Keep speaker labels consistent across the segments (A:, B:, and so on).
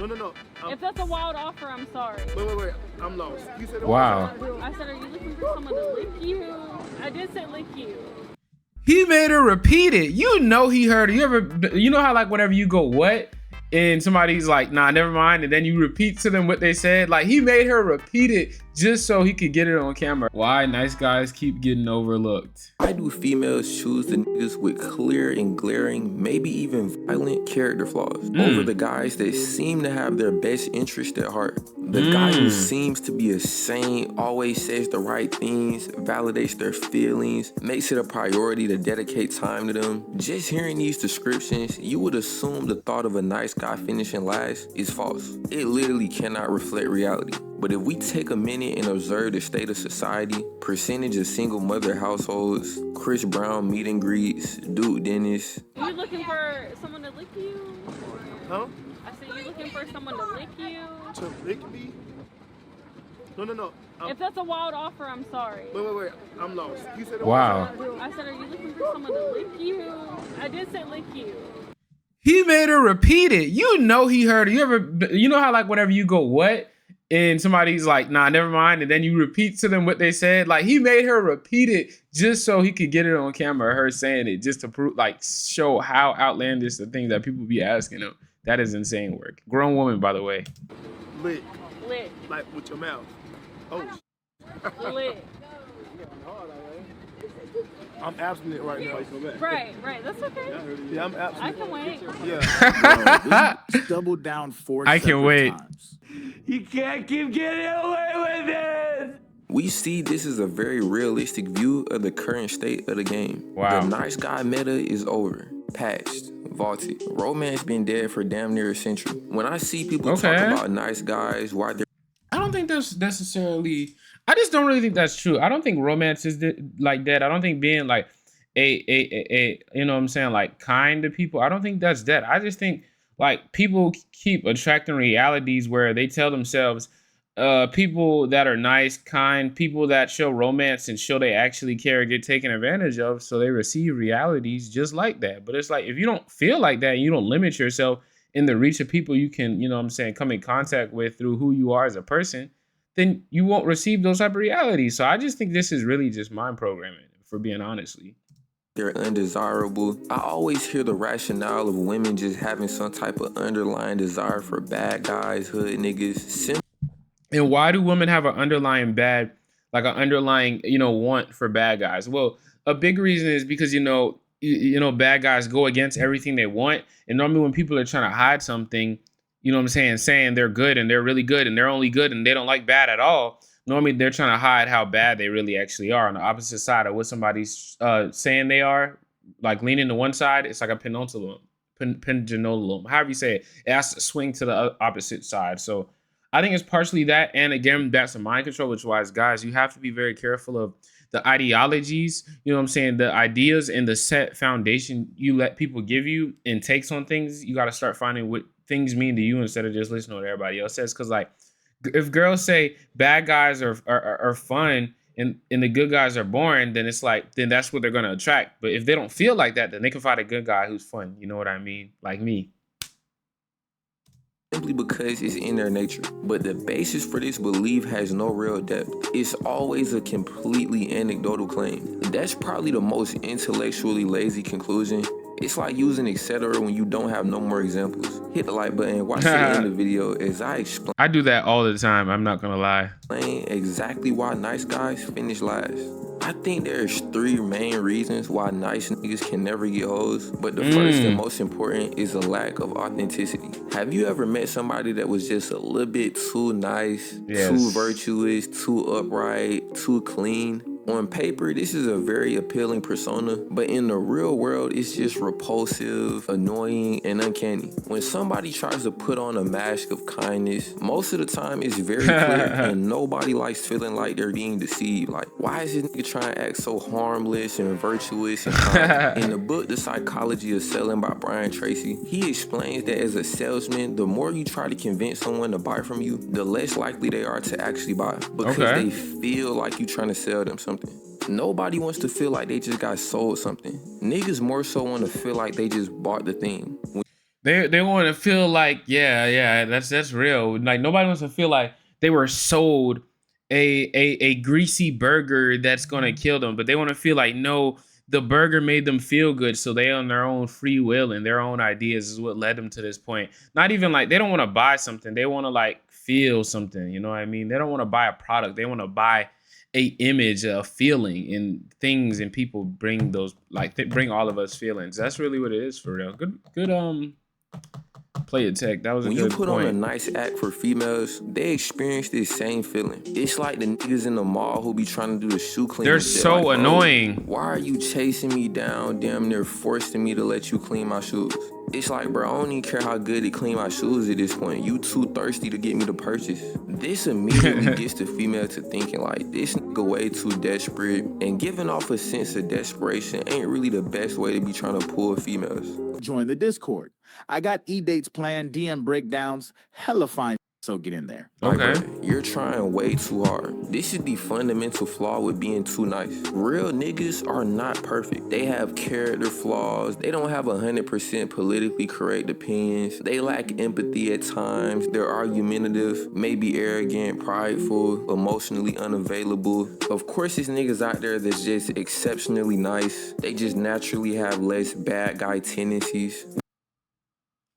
A: No.
B: If that's a wild offer, I'm sorry.
A: Wait. I'm lost. You said
C: Wow.
B: I said, are you looking for someone to lick you? I did say lick you.
C: He made her repeat it. You know he heard it. You know how like whenever you go what and somebody's like, nah, never mind, and then you repeat to them what they said. Like he made her repeat it just so he could get it on camera. Why nice guys keep getting overlooked?
D: Why do females choose the niggas with clear and glaring, maybe even violent character flaws over the guys that seem to have their best interest at heart? The guy who seems to be a saint, always says the right things, validates their feelings, makes it a priority to dedicate time to them. Just hearing these descriptions, you would assume the thought of a nice guy finishing last is false. It literally cannot reflect reality. But if we take a minute and observe the state of society, percentage of single mother households, Chris Brown meet and greets, Duke Dennis.
B: Are you looking for someone to lick you?
A: Huh?
B: I said, you looking for someone to lick you?
A: To lick me? No.
B: If that's a wild offer, I'm sorry.
A: Wait. I'm lost. You said
C: Wow.
B: I said, are you looking for someone to lick you? I did say lick you.
C: He made her repeat it. You know he heard it. You know how like whenever you go what and somebody's like, nah, never mind, and then you repeat to them what they said. Like he made her repeat it just so he could get it on camera, her saying it, just to prove, like, show how outlandish the things that people be asking him. That is insane work. Grown woman, by the way.
A: Lick.
B: Lick.
A: Like with your mouth. Oh.
B: Lick.
A: I'm abstinent right now.
B: Right. That's okay.
A: Yeah, I'm abstinent.
B: I can wait.
A: Yeah.
E: Doubled down 4
C: I can wait.
E: times.
F: You can't keep getting away with this!
D: We see this is a very realistic view of the current state of the game.
C: Wow.
D: The nice guy meta is over, patched, vaulted. Romance been dead for damn near a century. When I see people talk about nice guys, why they're
C: I don't think that's necessarily. I just don't really think that's true. I don't think romance is like that. I don't think being like a you know what I'm saying, like kind to people. I don't think that's dead. I just think like people keep attracting realities where they tell themselves people that are nice, kind, people that show romance and show they actually care get taken advantage of, so they receive realities just like that. But it's like if you don't feel like that and you don't limit yourself in the reach of people you can, you know what I'm saying, come in contact with through who you are as a person, then you won't receive those type of realities. So I just think this is really just mind programming, for being honestly.
D: they're undesirable. I always hear the rationale of women just having some type of underlying desire for bad guys, hood niggas.
C: And why do women have an underlying underlying, want for bad guys? Well, a big reason is because, bad guys go against everything they want. And normally when people are trying to hide something, you know what I'm saying they're good and they're really good and they're only good and they don't like bad at all. Normally they're trying to hide how bad they really actually are on the opposite side of what somebody's saying they are. Like leaning to one side, it's like a pendulum, however you say it. It has to swing to the opposite side. So I think it's partially that. And again, that's a mind control, which is why, guys, you have to be very careful of the ideologies, the ideas and the set foundation you let people give you and takes on things. You got to start finding what things mean to you instead of just listening to what everybody else says. Because like if girls say bad guys are fun and the good guys are boring, then it's like, then that's what they're going to attract. But if they don't feel like that, then they can find a good guy who's fun. You know what I mean? Like me.
D: Simply because it's in their nature. But the basis for this belief has no real depth. It's always a completely anecdotal claim. That's probably the most intellectually lazy conclusion. It's like using etc. when you don't have no more examples. Hit the like button and watch the end of the video as I explain.
C: I do that all the time. I'm not gonna lie.
D: Exactly why nice guys finish last. I think there's 3 main reasons why nice niggas can never get hoes, but the first and most important is a lack of authenticity. Have you ever met somebody that was just a little bit too nice, too virtuous, too upright, too clean? On paper, this is a very appealing persona, but in the real world, it's just repulsive, annoying, and uncanny. When somebody tries to put on a mask of kindness, most of the time it's very clear and nobody likes feeling like they're being deceived. Like, why is this nigga trying to act so harmless and virtuous and kind? In the book, The Psychology of Selling by Brian Tracy, he explains that as a salesman, the more you try to convince someone to buy from you, the less likely they are to actually buy because they feel like you're trying to sell them something. Nobody wants to feel like they just got sold something. Niggas more so want to feel like they just bought the thing.
C: They want to feel like, yeah, that's real. Like nobody wants to feel like they were sold a greasy burger that's gonna kill them, but they want to feel like no, the burger made them feel good, so they on their own free will and their own ideas is what led them to this point. Not even like they don't want to buy something, they want to like feel something. You know what I mean? They don't want to buy a product, they want to buy a image, a feeling, and things and people bring those like they bring all of us feelings. That's really what it is for real. Good play it tech. That was a
D: When
C: good
D: you put
C: point.
D: on a nice act for females, they experience this same feeling. It's like the niggas in the mall who be trying to do the shoe cleaning.
C: They're
D: shit.
C: so
D: Like, bro,
C: annoying.
D: why are you chasing me down, damn near forcing me to let you clean my shoes? It's like, bro, I don't even care how good to clean my shoes at this point. You too thirsty to get me to purchase. This immediately gets the female to thinking like, this nigga way too desperate, and giving off a sense of desperation ain't really the best way to be trying to pull females.
E: Join the Discord. I got e-dates planned, DM breakdowns, hella fine, so get in there.
D: Like,
C: Okay.
D: bro, you're trying way too hard. This is the fundamental flaw with being too nice. Real niggas are not perfect. They have character flaws. They don't have 100% politically correct opinions. They lack empathy at times. They're argumentative, maybe arrogant, prideful, emotionally unavailable. Of course, there's niggas out there that's just exceptionally nice. They just naturally have less bad guy tendencies.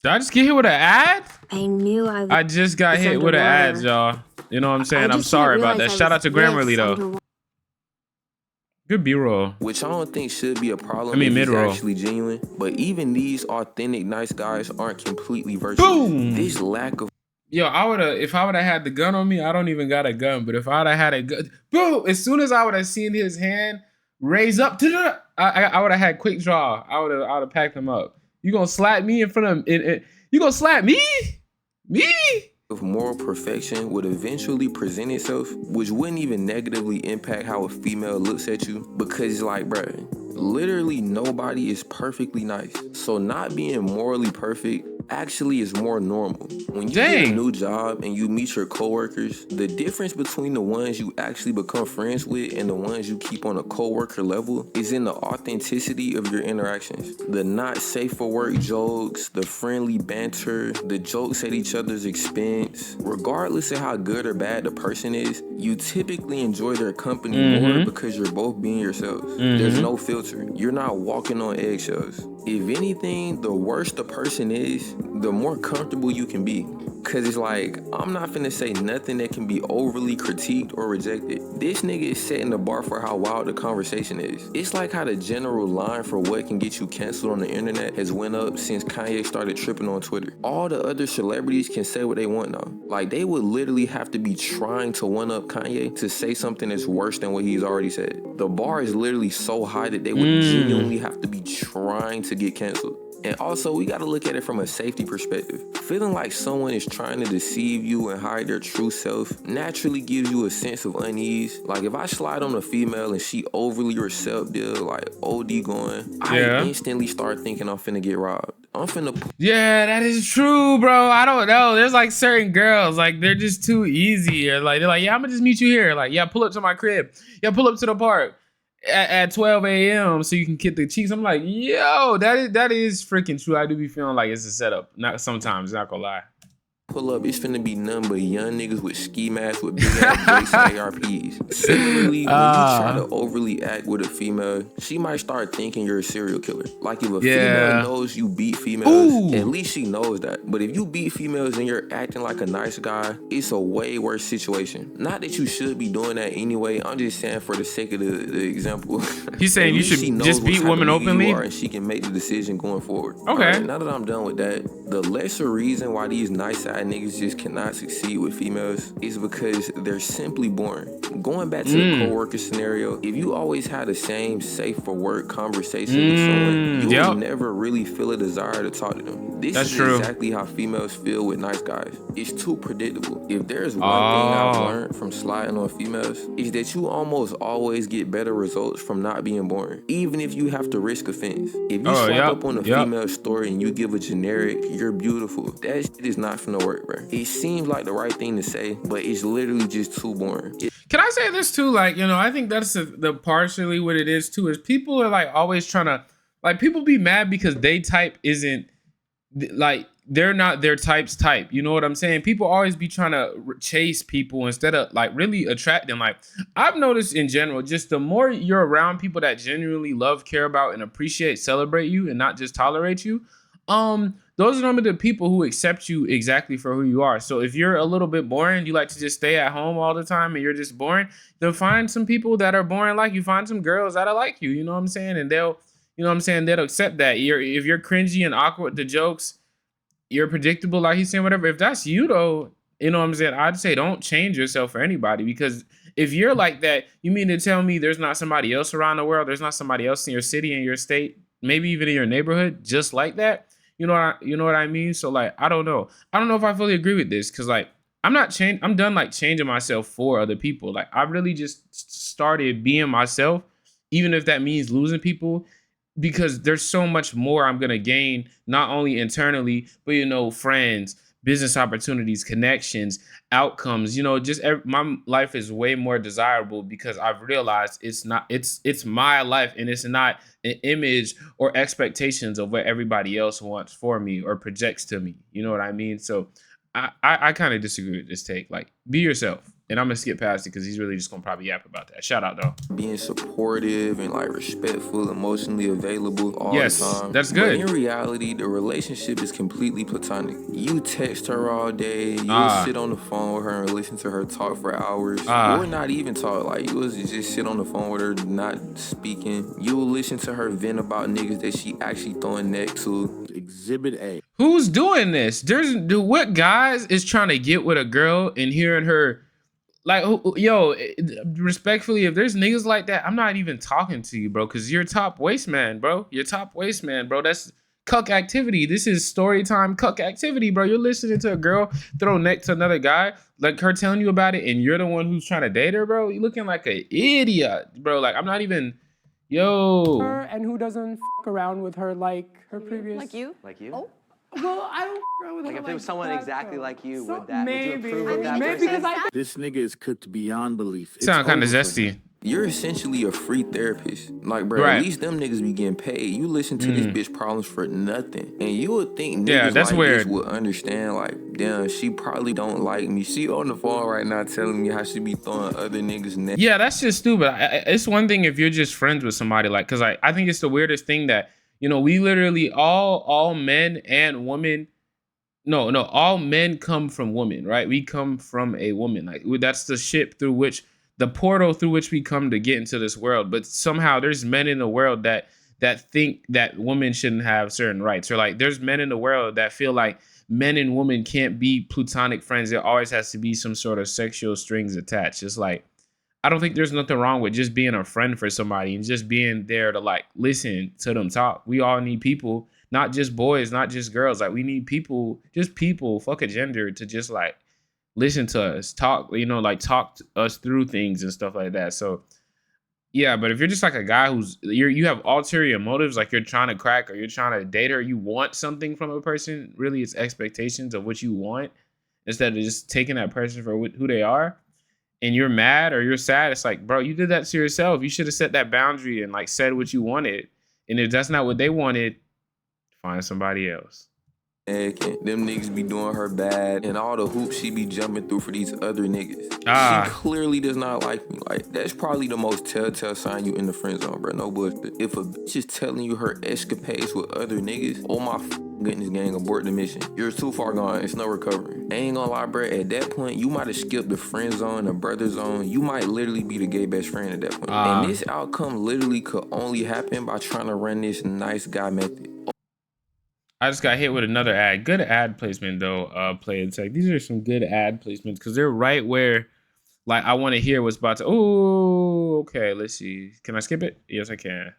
C: Did I just get hit with an ad?
G: I knew I was.
C: I just got hit with an ad, y'all. You know what I'm saying? I'm sorry about that. Shout out to Grammarly though. Good B-roll.
D: Which I don't think should be a problem.
C: I mean,
D: if it's
C: mid-roll.
D: actually genuine. But even these authentic nice guys aren't completely virtuous.
C: Boom!
D: This lack of
C: Yo, if I would have had the gun on me, I don't even got a gun, but if I would have had a gun, boom! As soon as I would have seen his hand raise up to the, I would have had quick draw. I would have packed him up. You gonna slap me in front of you gonna slap me? Me?
D: moral perfection would eventually present itself, which wouldn't even negatively impact how a female looks at you, because it's like, bruh, literally nobody is perfectly nice. So not being morally perfect actually is more normal. When you get a new job and you meet your coworkers, the difference between the ones you actually become friends with and the ones you keep on a coworker level is in the authenticity of your interactions. The not safe for work jokes, the friendly banter, the jokes at each other's expense. Regardless of how good or bad the person is, you typically enjoy their company more because you're both being yourselves. There's no filter. You're not walking on eggshells. If anything, the worse the person is, the more comfortable you can be. Cause it's like, I'm not finna say nothing that can be overly critiqued or rejected. This nigga is setting the bar for how wild the conversation is. It's like how the general line for what can get you canceled on the internet has went up since Kanye started tripping on Twitter. All the other celebrities can say what they want now. Like, they would literally have to be trying to one-up Kanye to say something that's worse than what he's already said. The bar is literally so high that they would genuinely have to be trying to get canceled. And also, we gotta look at it from a safety perspective. Feeling like someone is trying to deceive you and hide their true self naturally gives you a sense of unease. Like, if I slide on a female and she overly receptive, like OD going, I instantly start thinking I'm finna get robbed. I'm finna...
C: Yeah, that is true, bro. I don't know. There's like certain girls, like they're just too easy. Or like, they're like, yeah, I'm gonna just meet you here. Like, yeah, pull up to my crib. Yeah, pull up to the park at 12 a.m. so you can get the cheeks. I'm like, yo, that is freaking true. I do be feeling like it's a setup. Not sometimes, not gonna lie.
D: Pull up, it's finna be none but young niggas with ski masks with big ass Jakes and ARPs. Similarly, when you try to overly act with a female, she might start thinking you're a serial killer. Like, if a female knows you beat females, at least she knows that. But if you beat females and you're acting like a nice guy, it's a way worse situation. Not that you should be doing that anyway. I'm just saying for the sake of the example.
C: He's saying you should just beat women openly?
D: And she can make the decision going forward.
C: Okay.
D: Right, now that I'm done with that, the lesser reason why these nice niggas just cannot succeed with females is because they're simply boring. Going back to the co-worker scenario, if you always had the same safe for work conversation with someone, you would never really feel a desire to talk to them. This is exactly how females feel with nice guys. It's too predictable. If there's one thing I've learned from sliding on females, is that you almost always get better results from not being boring, even if you have to risk offense. If you swipe up on a female story and you give a generic, "You're beautiful," that shit is not finna work, bro. It seems like the right thing to say, but it's literally just too boring.
C: Can I say this too? Like, you know, I think that's the partially what it is too, is people are like always trying to, like, people be mad because they type isn't like they're not their type's type. You know what I'm saying? People always be trying to chase people instead of like really attract them. Like I've noticed in general, just the more you're around people that genuinely love, care about, and appreciate, celebrate you, and not just tolerate you, those are normally the people who accept you exactly for who you are. So if you're a little bit boring, you like to just stay at home all the time, and you're just boring, then find some people that are boring like you. Find some girls that are like you. You know what I'm saying? And they'll, you know what I'm saying? They'll accept that. If you're cringy and awkward with the jokes, you're predictable, like he's saying, whatever. If that's you though, you know what I'm saying? I'd say don't change yourself for anybody, because if you're like that, you mean to tell me there's not somebody else around the world, there's not somebody else in your city, in your state, maybe even in your neighborhood, just like that? You know what I mean? So like, I don't know. I don't know if I fully agree with this, because like I'm done like changing myself for other people. Like I really just started being myself, even if that means losing people, because there's so much more I'm gonna gain, not only internally, but friends, business opportunities, connections, outcomes. Just my life is way more desirable because I've realized it's my life, and it's not an image or expectations of what everybody else wants for me or projects to me. You know what I mean? So I kind of disagree with this take. Like, be yourself. And I'm gonna skip past it because he's really just gonna probably yap about that. Shout out though.
D: Being supportive and like respectful, emotionally available all the time.
C: That's good.
D: But in reality, the relationship is completely platonic. You text her all day, you'll sit on the phone with her and listen to her talk for hours. Or not even talk, like you will just sit on the phone with her, not speaking. You'll listen to her vent about niggas that she actually throwing neck to.
E: Exhibit A.
C: Who's doing this? What guys is trying to get with a girl and hearing her? Like, yo, respectfully, if there's niggas like that, I'm not even talking to you, bro, because you're top waist man, bro. You're top waist man, bro. That's cuck activity. This is story time cuck activity, bro. You're listening to a girl throw neck to another guy, like her telling you about it, and you're the one who's trying to date her, bro. You're looking like an idiot, bro. Like, I'm not even, yo.
G: And who doesn't fuck around with her like her previous...
H: Like you?
G: Like you? Oh. Well, I don't with
H: like
G: her
H: if there was someone exactly like you, would you
G: maybe,
H: approve of that
G: maybe
H: person?
G: because
E: This nigga is cooked beyond belief.
C: Sound kind of zesty.
D: You're essentially a free therapist. Like, bro, at least them niggas be getting paid. You listen to this bitch problems for nothing. And you would think niggas
C: that's
D: like
C: weird.
D: this would understand, like, damn, she probably don't like me. She on the phone right now telling me how she be throwing other niggas neck.
C: Yeah, that's just stupid. It's one thing if you're just friends with somebody, like, because I think it's the weirdest thing that, we literally all men and women. No, all men come from women, right? We come from a woman. Like, that's the ship through which, the portal through which we come to get into this world. But somehow there's men in the world that think that women shouldn't have certain rights. Or like, there's men in the world that feel like men and women can't be platonic friends. There always has to be some sort of sexual strings attached. It's like, I don't think there's nothing wrong with just being a friend for somebody and just being there to like listen to them talk. We all need people. Not just boys, not just girls. Like, we need people, just people, fuck a gender, to just like listen to us, talk, like talk us through things and stuff like that. So yeah, but if you're just like a guy you have ulterior motives, like you're trying to crack or you're trying to date her, you want something from a person, really it's expectations of what you want instead of just taking that person for who they are, and you're mad or you're sad, it's like, bro, you did that to yourself. You should have set that boundary and like said what you wanted. And if that's not what they wanted, find somebody else.
D: Them niggas be doing her bad, and all the hoops she be jumping through for these other niggas. She clearly does not like me. Like, that's probably the most telltale sign you in the friend zone, bro. No bullshit. If a bitch is telling you her escapades with other niggas, oh my goodness, gang, abort the mission. You're too far gone. It's no recovery. I ain't gonna lie, bro. At that point, you might have skipped the friend zone, the brother zone. You might literally be the gay best friend at that point. And this outcome literally could only happen by trying to run this nice guy method.
C: I just got hit with another ad. Good ad placement though, Play and Tech. These are some good ad placements because they're right where, like, I want to hear what's about to. Oh, okay. Let's see. Can I skip it? Yes, I can.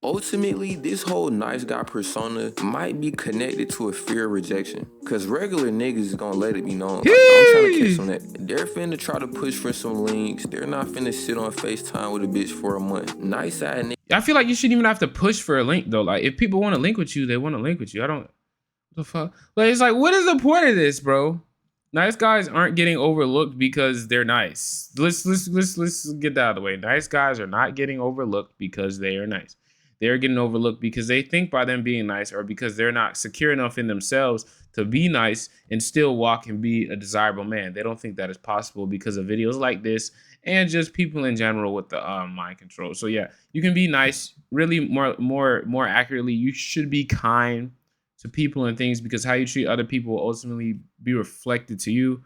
D: Ultimately, this whole nice guy persona might be connected to a fear of rejection. Cause regular niggas is gonna let it be known. Like, I'm trying to catch on that. They're finna try to push for some links. They're not finna sit on FaceTime with a bitch for a month. Nice side nigga.
C: I feel like you shouldn't even have to push for a link though. Like, if people want to link with you, they want to link with you. I don't. What the fuck? Like, it's like, what is the point of this, bro? Nice guys aren't getting overlooked because they're nice. Let's get that out of the way. Nice guys are not getting overlooked because they are nice. they're getting overlooked because they think by them being nice or because they're not secure enough in themselves to be nice and still walk and be a desirable man. They don't think that is possible because of videos like this and just people in general with the mind control. So yeah, you can be nice. Really, more accurately, you should be kind to people and things, because how you treat other people will ultimately be reflected to you,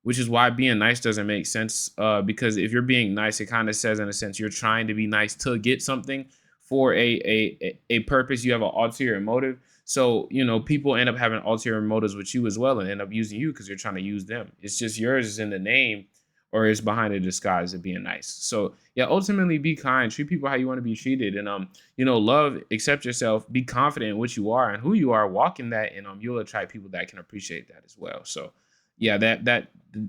C: which is why being nice doesn't make sense. Because if you're being nice, it kind of says, in a sense, you're trying to be nice to get something for a purpose. You have an ulterior motive. So, you know, people end up having ulterior motives with you as well and end up using you because you're trying to use them. It's just yours is in the name, or is behind the disguise of being nice. So yeah, ultimately be kind, treat people how you want to be treated, and you know, love, accept yourself, be confident in what you are and who you are, walk in that, and you'll attract people that can appreciate that as well. So yeah,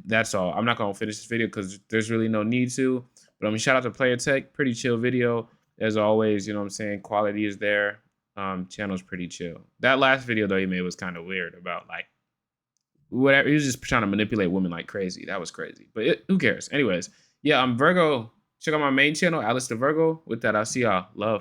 C: that's all. I'm not gonna finish this video because there's really no need to. But shout out to Player Tech, pretty chill video as always. You know what I'm saying? Quality is there. Channel's pretty chill. That last video though he made was kind of weird about like whatever. He was just trying to manipulate women like crazy. That was crazy. But who cares? Anyways, yeah, I'm Virgo. Check out my main channel, Alice the Virgo. With that, I'll see y'all. Love.